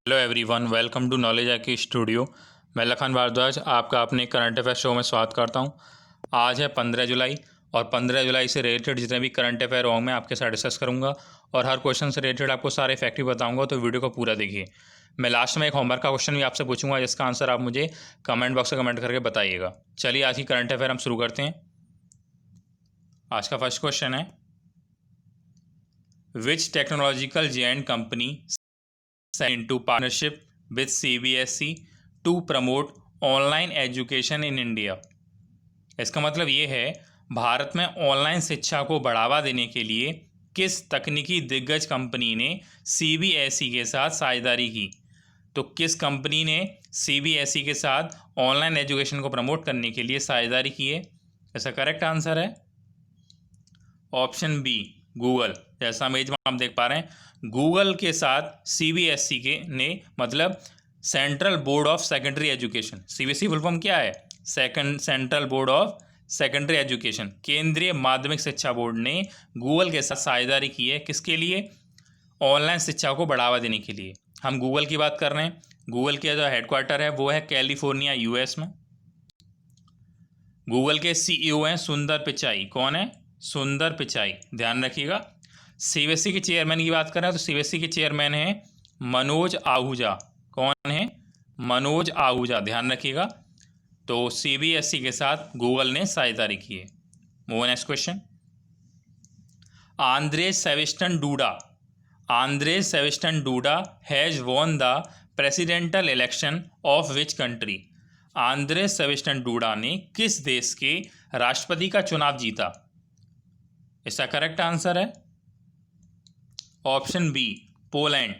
Hello everyone, welcome to knowledge I studio. मैं लखन भारद्वाज आपका अपने करंट अफेयर शो में स्वागत करता हूं। आज है 15 जुलाई और 15 जुलाई से रिलेटेड जितने भी करंट अफेयर होंगे मैं आपके साथ डिस्कस करूंगा और हर क्वेश्चन से रिलेटेड आपको सारे फैक्ट भी बताऊंगा, तो वीडियो को पूरा देखिए। मैं लास्ट में एक होमवर्क का क्वेश्चन भी आपसे पूछूंगा जिसका आंसर आप मुझे कमेंट बॉक्स में कमेंट करके बताइएगा। चलिए आज की करंट अफेयर हम शुरू करते हैं। आज का फर्स्ट क्वेश्चन है, which technological giant company into partnership with CBSE to promote online education in India. इसका मतलब ये है, भारत में ऑनलाइन शिक्षा को बढ़ावा देने के लिए किस तकनीकी दिग्गज कंपनी ने CBSE के साथ साझेदारी की। तो किस कंपनी ने CBSE के साथ ऑनलाइन एजुकेशन को प्रमोट करने के लिए साझेदारी की है? इसका करेक्ट आंसर है ऑप्शन बी, गूगल। जैसा इमेज में आप देख पा रहे हैं, गूगल के साथ CBSE के ने मतलब central board of secondary education, CBSE full form क्या है? Central board of secondary education, केंद्रीय माध्यमिक शिक्षा बोर्ड ने गूगल के साथ साझेदारी की है। किसके लिए? ऑनलाइन शिक्षा को बढ़ावा देने के लिए। हम गूगल की बात कर रहे हैं। गूगल के जो हेडक्वार्टर है वो है कैलिफोर्निया, US में। गूगल के CEO हैं सुंदर पिचाई। कौन है? सुंदर पिचाई, ध्यान रखिएगा। CBSE के चेयरमैन की बात करें तो CBSE के चेयरमैन हैं मनोज आहूजा। कौन है? मनोज आहूजा, ध्यान रखिएगा। तो CBSE के साथ गूगल ने साझेदारी की है। Move next question. Andrzej Sebastian Duda has won the presidential election of which country. Andrzej Sebastian Duda ने किस देश के राष्ट्रपति का चुनाव जीता? इसका करेक्ट आंसर है ऑप्शन बी, पोलैंड।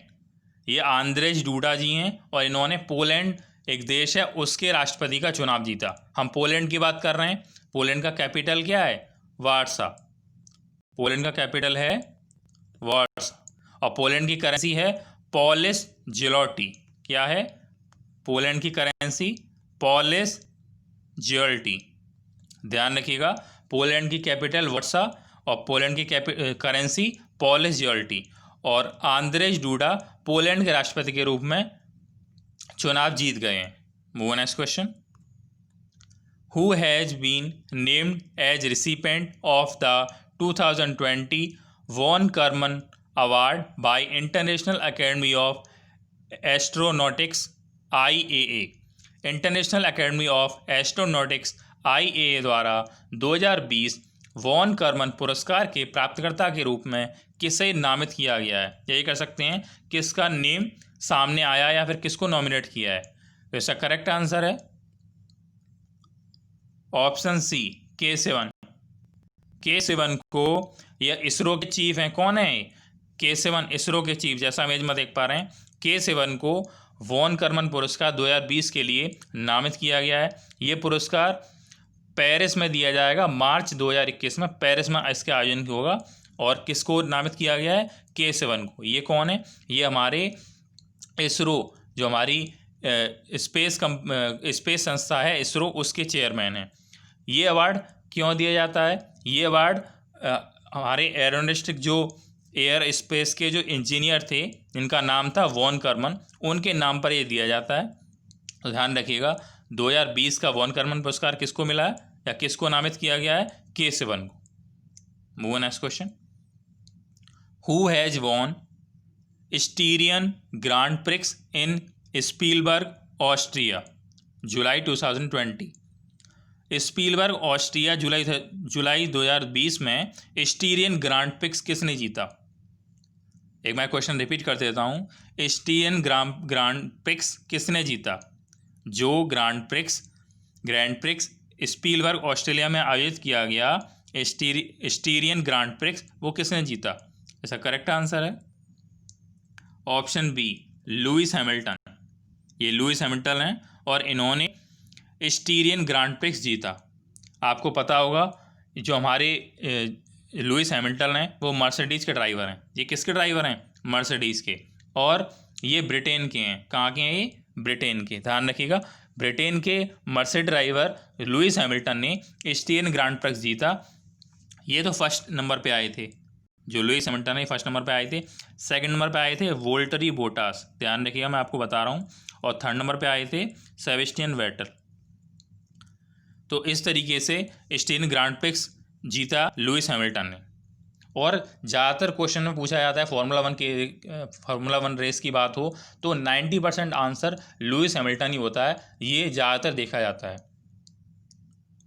ये आंद्रेज डूडा जी हैं और इन्होंने पोलैंड एक देश है उसके राष्ट्रपति का चुनाव जीता। हम पोलैंड की बात कर रहे हैं। पोलैंड का कैपिटल क्या है? वार्सा। पोलैंड का कैपिटल है वार्सा और पोलैंड की करेंसी है पॉलिश ज़्लोटी। क्या है? पोलैंड की करेंसी पॉलिश ज़्लोटी, ध्यान रखिएगा। पोलैंड की कैपिटल वार्सा और पोलैंड की करेंसी पॉलिश ज़्लोटी। और आंद्रेज डूडा पोलैंड के राष्ट्रपति के रूप में चुनाव जीत गए हैं। Move next question. Who has been named as recipient of the 2020 von Karman award by International Academy of Astronautics IAA। International Academy of Astronautics IAA द्वारा 2020 वॉन कर्मन पुरस्कार के प्राप्तकर्ता के रूप में किसे नामित किया गया है? यही कर सकते हैं किसका नेम सामने आया या फिर किसको नॉमिनेट किया है। तो इसका करेक्ट आंसर है ऑप्शन सी, K7। K7 को, यह इसरो के चीफ हैं। कौन है? K7 इसरो के चीफ। जैसा इमेज में देख पा रहे हैं, K7 को वॉन कर्मन पुरस्कार 2020 के लिए नामित किया गया है। ये पुरस्कार पेरिस में दिया जाएगा मार्च 2021 में। पेरिस में इसके आयोजन होगा। और किसको नामित किया गया है? K7 को। ये कौन है? ये हमारे इसरो, जो हमारी स्पेस संस्था है इसरो, उसके चेयरमैन हैं। ये अवार्ड क्यों दिया जाता है? ये अवार्ड हमारे एरोनॉस्टिक जो एयर स्पेस के जो इंजीनियर थे जिनका नाम था वॉन कर्मन, उनके नाम पर ये दिया जाता है। तो ध्यान रखिएगा, 2020 का वॉन कर्मन पुरस्कार किसको मिला है या किसको नामित किया गया है? K7 को। Move next question. Who has won Styrian Grand Prix in Spielberg Austria July 2020। Spielberg Austria जुलाई 2020 में स्टीरियन ग्रांड प्रिक्स किसने जीता? एक मैं क्वेश्चन रिपीट कर देता हूँ। स्टीरियन ग्रांड प्रिक्स किसने जीता? जो ग्रांड प्रिक्स स्पीलबर्ग ऑस्ट्रेलिया में आयोजित किया गया स्टीरियन ग्रांड प्रिक्स, वो किसने जीता? इसका करेक्ट आंसर है ऑप्शन बी, लुइस हैमिल्टन। ये लुइस हैमिल्टन हैं और इन्होंने स्टीरियन ग्रांड प्रिक्स जीता। आपको पता होगा जो हमारे लुइस हैमिल्टन हैं वो मर्सिडीज़ के ड्राइवर हैं। ये किसके ड्राइवर हैं? मर्सिडीज़ के। और ये ब्रिटेन के हैं। कहाँ के हैं ये? ब्रिटेन के। ध्यान रखिएगा, ब्रिटेन के मर्सिडीज ड्राइवर लुइस हैमिल्टन ने स्टीरियन ग्रांड प्रिक्स जीता। ये तो फर्स्ट नंबर पे आए थे। जो लुइस हैमिल्टन है फर्स्ट नंबर पे आए थे। सेकंड नंबर पे आए थे वोल्टरी बोटास, ध्यान रखिएगा मैं आपको बता रहा हूँ। और थर्ड नंबर पे आए थे सेबेस्टियन वेटल। तो इस तरीके से स्टीन ग्रांड प्रिक्स जीता लुइस हैमिल्टन ने। और ज़्यादातर क्वेश्चन में पूछा जाता है फार्मूला वन रेस की बात हो तो 90% आंसर लुइस हैमिल्टन ही होता है, ये ज़्यादातर देखा जाता है।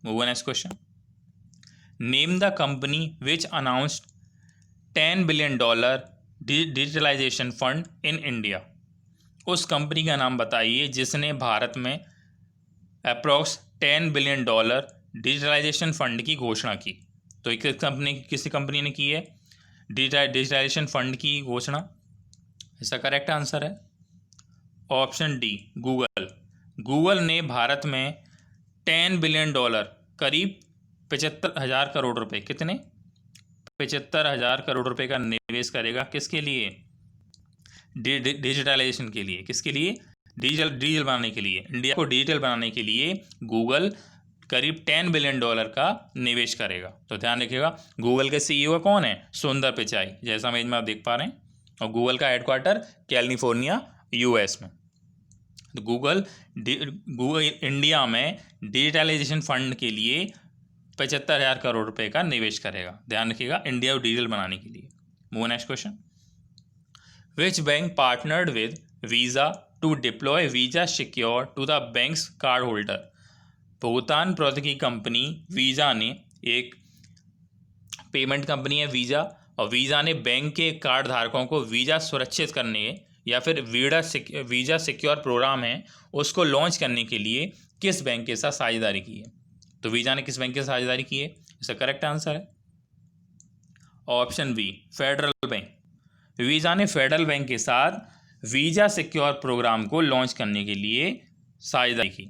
Move next question. Name the company which announced $10 billion digitalization fund in India. उस कंपनी का नाम बताइए जिसने भारत में अप्रॉक्स $10 बिलियन डिजिटलाइजेशन फंड की घोषणा की। तो किसी कंपनी ने की है डिजिटलाइजेशन फंड की घोषणा? इसका करेक्ट आंसर है ऑप्शन डी, गूगल। गूगल ने भारत में $10 बिलियन करीब 75,000 करोड़ रुपए, कितने? 75,000 करोड़ रुपए का निवेश करेगा। किसके लिए? डिजिटलाइजेशन के लिए। किसके लिए? डिजिटल बनाने के लिए। इंडिया को डिजिटल बनाने के लिए गूगल करीब $10 बिलियन का निवेश करेगा। तो ध्यान रखिएगा, गूगल के सीईओ कौन है? सुंदर पिचाई, जैसा इमेज में आप देख पा रहे हैं। और गूगल का हेडक्वार्टर कैलिफोर्निया यूएस में। तो गूगल इंडिया में डिजिटलाइजेशन फंड के लिए 75,000 करोड़ रुपए का निवेश करेगा। ध्यान रखिएगा, इंडिया को डिजिटल बनाने के लिए। Move next question. Which bank partnered with Visa to deploy Visa Secure to the bank's card holder. भुगतान प्रौद्योगिकी कंपनी वीज़ा ने, एक पेमेंट कंपनी है वीज़ा, और वीज़ा ने बैंक के कार्ड धारकों को वीज़ा सुरक्षित करने या फिर वीज़ा सिक्योर प्रोग्राम है उसको लॉन्च करने के लिए किस बैंक के साथ साझेदारी की है? तो वीज़ा ने किस बैंक के साथ साझेदारी की है? इसका करेक्ट आंसर है option B, Federal Bank. Visa ने फेडरल बैंक के साथ वीज़ा सिक्योर प्रोग्राम को लॉन्च करने के लिए साझेदारी की।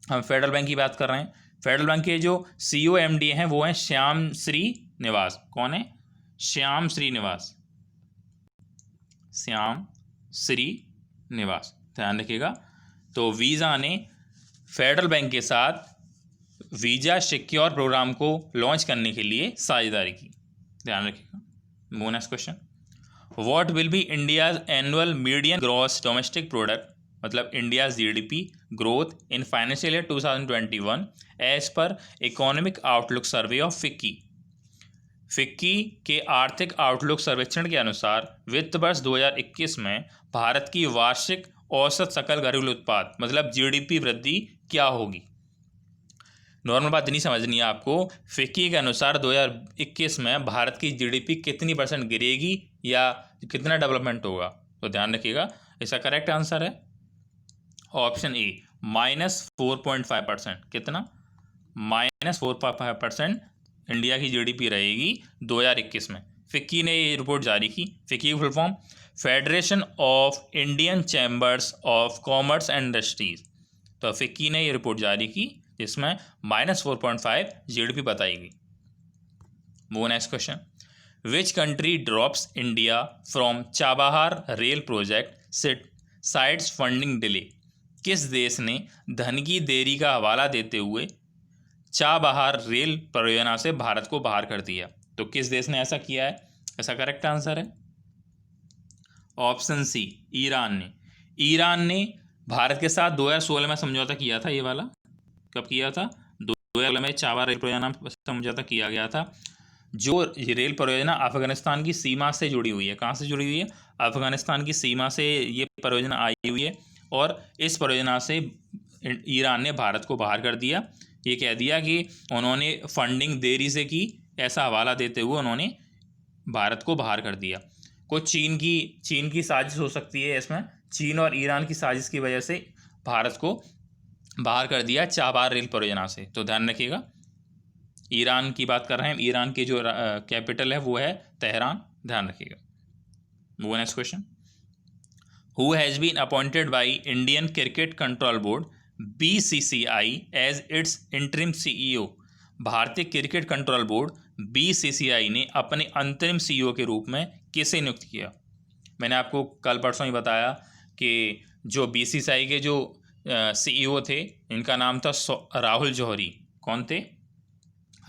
हम फेडरल बैंक की बात कर रहे हैं। फेडरल बैंक के जो सीईओ एमडी हैं वो हैं श्याम श्री निवास। कौन है? श्याम श्री निवास। श्याम श्री निवास, ध्यान रखिएगा। तो वीज़ा ने फेडरल बैंक के साथ वीज़ा सिक्योर प्रोग्राम को लॉन्च करने के लिए साझेदारी की। ध्यान रखिएगा। Move next question. What will be India's annual median gross domestic product, मतलब India GDP growth in financial year 2021 as per economic outlook survey of FICCI. FICCI के आर्थिक आउटलुक सर्वेक्षण के अनुसार वित्त वर्ष 2021 में भारत की वार्षिक औसत सकल घरेलू उत्पाद मतलब जीडीपी वृद्धि क्या होगी? नॉर्मल बात नहीं समझनी है आपको। फिक्की के अनुसार 2021 में भारत की जीडीपी कितनी % गिरेगी या कितना डेवलपमेंट होगा? तो ध्यान रखिएगा, इसका करेक्ट आंसर है ऑप्शन ए, -4.5%। कितना? -4.5% इंडिया की जीडीपी रहेगी 2021 में। फिक्की ने ये रिपोर्ट जारी की। फिक्की की full form federation of Indian chambers of Commerce and industries. तो फिक्की ने ये रिपोर्ट जारी की जिसमें -4.5 जीडीपी बताई गई। Move next question. Which country drops India from Chabahar rail project sites funding delay. किस देश ने धन की देरी का हवाला देते हुए चाबहार रेल परियोजना से भारत को बाहर कर दिया? तो किस देश ने ऐसा किया है? ऐसा करेक्ट आंसर है ऑप्शन सी, ईरान ने। ईरान ने भारत के साथ 2016 में समझौता किया था। ये वाला कब किया था? 2016 में चाबहार रेल परियोजना समझौता किया गया था। जो रेल परियोजना अफगानिस्तान की सीमा से जुड़ी हुई है। कहाँ से जुड़ी हुई है? अफगानिस्तान की सीमा से ये परियोजना आई हुई है। और इस परियोजना से ईरान ने भारत को बाहर कर दिया। ये कह दिया कि उन्होंने फंडिंग देरी से की, ऐसा हवाला देते हुए उन्होंने भारत को बाहर कर दिया। कुछ चीन की साजिश हो सकती है इसमें। चीन और ईरान की साजिश की वजह से भारत को बाहर कर दिया चाबहार रेल परियोजना से। तो ध्यान रखिएगा, ईरान की बात कर रहे हैं। ईरान की जो कैपिटल है वो है तेहरान। ध्यान रखिएगा। Move next question. Who has been appointed by Indian Cricket control board BCCI as its interim CEO। भारतीय क्रिकेट कंट्रोल बोर्ड BCCI ने अपने अंतरिम CEO के रूप में किसे नियुक्त किया? मैंने आपको कल परसों ही बताया कि जो BCCI के जो CEO थे इनका नाम था राहुल जौहरी। कौन थे?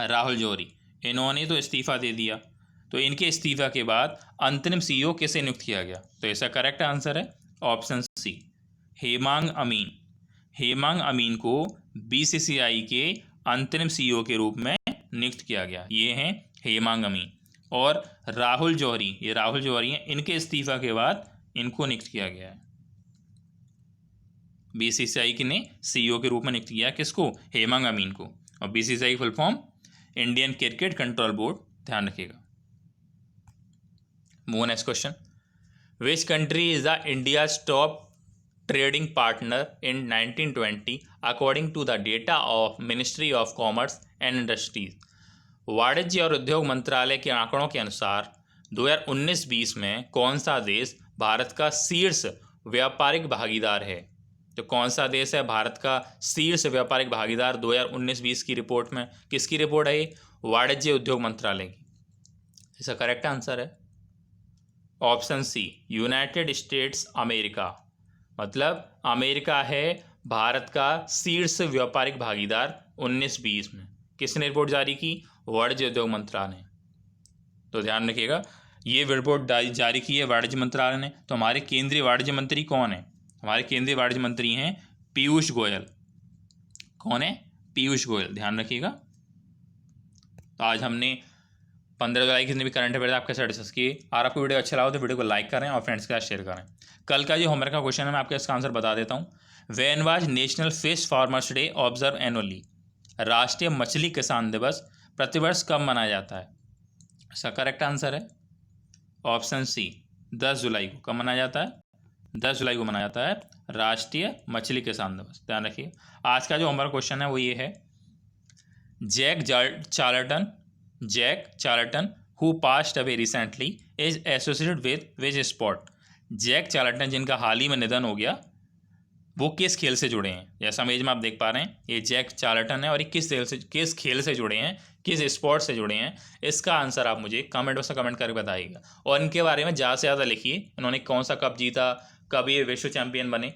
राहुल जौहरी। इन्होंने तो इस्तीफ़ा दे दिया। तो इनके इस्तीफा के बाद अंतरिम सीईओ किसे नियुक्त किया गया? तो इसका करेक्ट आंसर है ऑप्शन सी, हेमांग अमीन। हेमांग अमीन को बीसीसीआई के अंतरिम सीईओ के रूप में नियुक्त किया गया। ये हैं हेमांग अमीन। और राहुल जौहरी, ये राहुल जौहरी हैं, इनके इस्तीफा के बाद इनको नियुक्त किया गया है। बीसीसीआई ने सीईओ के रूप में नियुक्त किया किसको? हेमांग अमीन को। और BCCI full form Indian Cricket control Board, ध्यान रखिएगा। Move next question. Which country is the India's top trading partner in 1920 according to the data of Ministry of Commerce and Industries? वाणिज्य और उद्योग मंत्रालय के आंकड़ों के अनुसार 2019-20 में कौन सा देश भारत का शीर्ष व्यापारिक भागीदार है? तो कौन सा देश है भारत का शीर्ष व्यापारिक भागीदार 2019-20 की रिपोर्ट में? किसकी रिपोर्ट है ये? वाणिज्य उद्योग मंत्रालय की। इसका करेक्ट आंसर है option C, United States America. मतलब अमेरिका है भारत का शीर्ष व्यापारिक भागीदार 19-20 में। किसने रिपोर्ट जारी की? वाणिज्य उद्योग मंत्रालय ने। तो ध्यान रखिएगा, ये रिपोर्ट जारी की है वाणिज्य मंत्रालय ने। तो हमारे केंद्रीय वाणिज्य मंत्री कौन है? हमारे केंद्रीय वाणिज्य मंत्री हैं पीयूष गोयल। कौन है? पीयूष गोयल, ध्यान रखिएगा। तो आज हमने 15 जुलाई की जितने भी करंट अफेयर आपके साथ डिस्कस किए। अगर आपको वीडियो अच्छा लगा तो वीडियो को लाइक करें और फ्रेंड्स के साथ शेयर करें। कल का जो होमवर्क का क्वेश्चन है मैं आपको इसका आंसर बता देता हूँ। When was national fish farmers day observe annually? राष्ट्रीय मछली किसान दिवस प्रतिवर्ष कब मनाया जाता है? इसका करेक्ट आंसर है ऑप्शन सी, 10 जुलाई को। कब मनाया जाता है? 10 जुलाई को मनाया जाता है राष्ट्रीय मछली किसान दिवस। ध्यान रखिए। आज का जो होमवर्क क्वेश्चन है वो ये है, Jack Charlton who passed away recently is associated with which sport? Jack Charlton जिनका हाल ही में निधन हो गया, वो किस खेल से जुड़े हैं? जैसा इमेज में आप देख पा रहे हैं, ये जैक चार्ल्टन है और ये किस खेल से जुड़े हैं, किस स्पोर्ट से जुड़े हैं? इसका आंसर आप मुझे कमेंट बॉक्स में कमेंट करके बताइएगा। और इनके बारे में ज़्यादा से ज़्यादा लिखिए, इन्होंने कौन सा कप जीता, कब ये विश्व चैंपियन बने,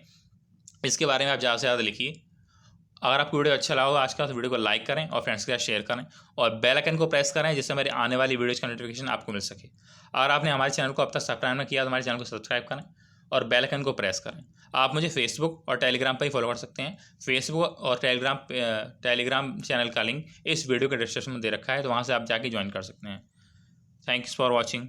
इसके बारे में आप ज़्यादा से ज़्यादा लिखिए। अगर आपको वीडियो अच्छा लगा आज का तो वीडियो को लाइक करें और फ्रेंड्स के साथ शेयर करें और बेल आइकन को प्रेस करें जिससे मेरे आने वाली वीडियोज़ का नोटिफिकेशन आपको मिल सके। अगर आपने हमारे चैनल को अब तक सब्सक्राइब नहीं किया तो हमारे चैनल को सब्सक्राइब करें और बेल आइकन को प्रेस करें। आप मुझे फेसबुक और टेलीग्राम पर ही फॉलो कर सकते हैं। फेसबुक और टेलीग्राम चैनल का लिंक इस वीडियो के डिस्क्रिप्शन में दे रखा है, तो वहाँ से आप जाके ज्वाइन कर सकते हैं। Thanks for watching.